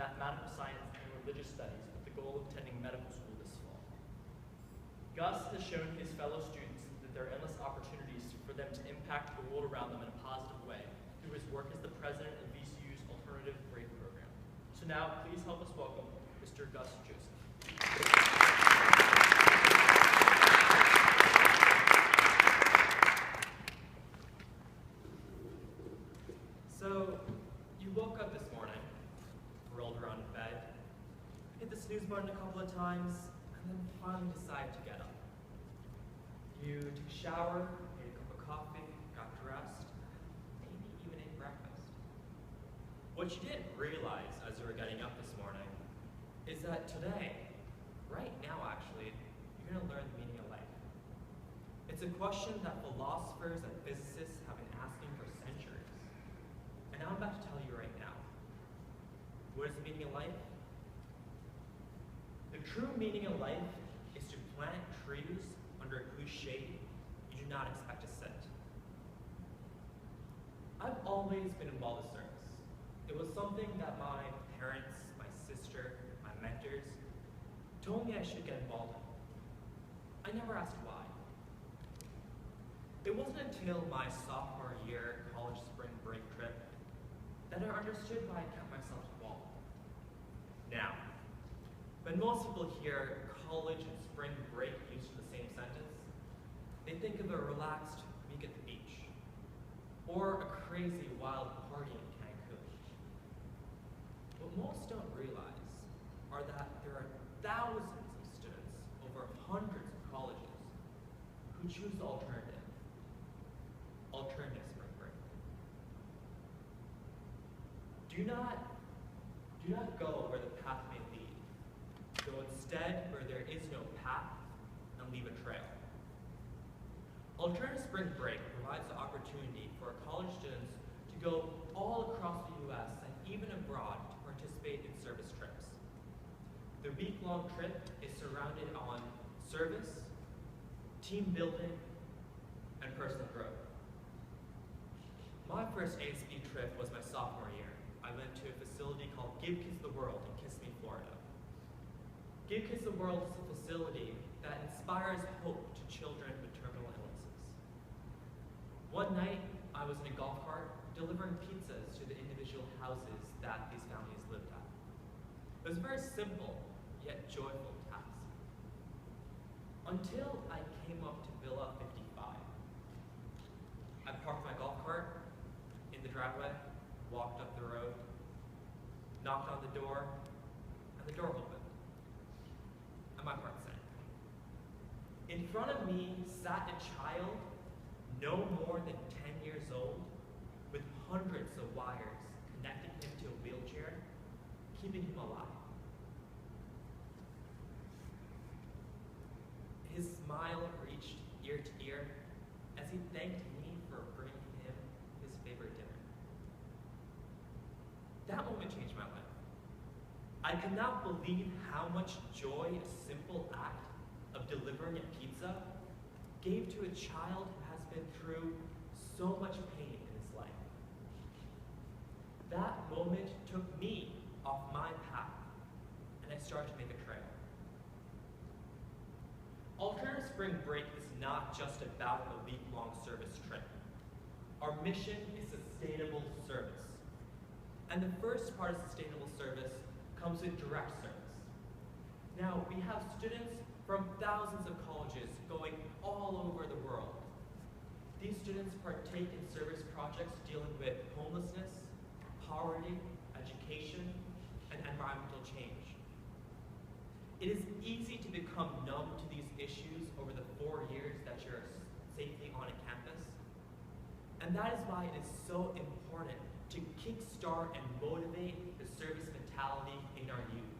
mathematical science, and religious studies with the goal of attending medical school this fall. Gus has shown his fellow students that there are endless opportunities for them to impact the world around them in a positive way through his work as the president of VCU's Alternative Break Program. So now, please help us welcome Mr. Gus Joseph. So, you woke up this morning, rolled around in bed, hit the snooze button a couple of times, and then finally decided to get up. You took a shower, made a cup of coffee, got dressed, maybe even ate breakfast. What you didn't realize as you were getting up this morning is that today, right now actually, you're going to learn the meaning of life. It's a question that philosophers and physicists have been asking for centuries. And I'm about to tell you right now. What is the meaning of life? The true meaning of life is to plant trees under whose shade you do not expect to sit. I've always been involved with service. It was something that my parents, my sister, my mentors told me I should get involved in. I never asked why. It wasn't until my sophomore year college spring break trip that I understood why I kept myself involved. Now, when most people hear college and spring break used in the same sentence, they think of a relaxed week at the beach, or a crazy wild party in Cancun. What most don't realize are that there are thousands of students over hundreds of colleges who choose the alternative spring break. Do not go where the path may lead. Go instead where there is no path and leave a trail. Alternative spring break provides the opportunity for college students to go all across the U.S. and even abroad to participate in service trips. The week-long trip is surrounded on service, team building, and personal growth. My first ASB trip was my sophomore year. I went to a facility called Give Kids the World in Kissimmee, Florida. Give Kids the World is a facility that inspires hope to children with terminal illnesses. One night, I was in a golf cart delivering pizzas to the individual houses that these families lived at. It was a very simple, yet joyful task. Until I came up to Villa 55. I parked my golf cart in the driveway, walked up the road, knocked on the door, and the door opened. And my heart sank. In front of me sat a child no more than 10 years old with hundreds of wires connecting him to a wheelchair, keeping him alive. His smile reached ear to ear as he thanked me for bringing him his favorite dinner. That moment changed my life. I could not believe how much joy a simple act of delivering a pizza gave to a child who has been through so much pain in his life. That moment took me off my path, and I started to make a trail. Alternative Spring Break is not just about a week-long service trip. Our mission is sustainable service. And the first part of sustainable service comes with direct service. Now, we have students from thousands of colleges going all over the world. These students partake in service projects dealing with homelessness, poverty, education, and environmental change. It is easy to become numb to these issues over the 4 years that you're safely on a campus. And that is why it is so important to kickstart and motivate the service mentality in our youth.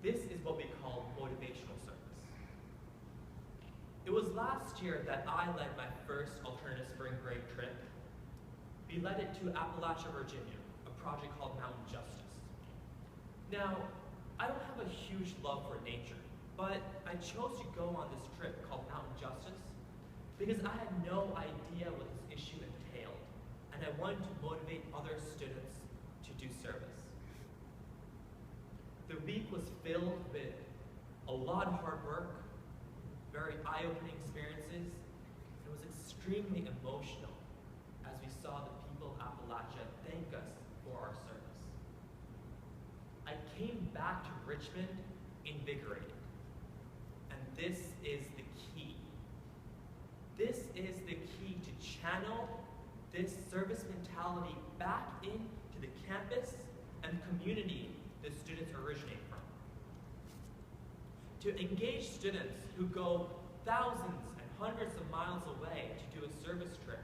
This is what we call motivational service. It was last year that I led my first alternative spring break trip. We led it to Appalachia, Virginia, a project called Mountain Justice. Now, I don't have a huge love for nature, but I chose to go on this trip called Mountain Justice because I had no idea what this issue entailed, and I wanted to motivate other students to do service. The week was filled with a lot of hard work, very eye-opening experiences. It was extremely emotional as we saw the people of Appalachia thank us for our service. I came back to Richmond invigorated, and this is the key. This is the key to channel this service mentality back into the campus and community the students originate from. To engage students who go thousands and hundreds of miles away to do a service trip,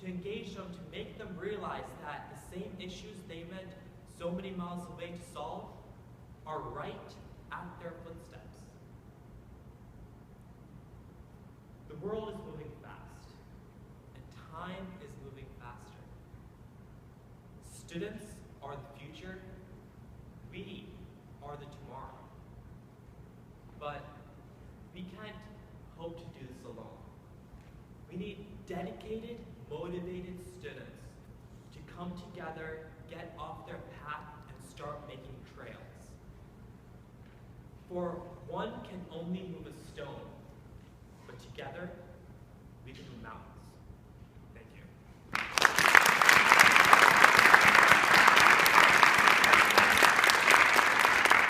to engage them, to make them realize that the same issues they went so many miles away to solve are right at their footsteps. The world is moving fast, and time is moving faster. Students are the future. We are the tomorrow. But we can't hope to do this alone. We need dedicated, motivated students to come together, get off their path, and start making trails. For one can only move a stone, but together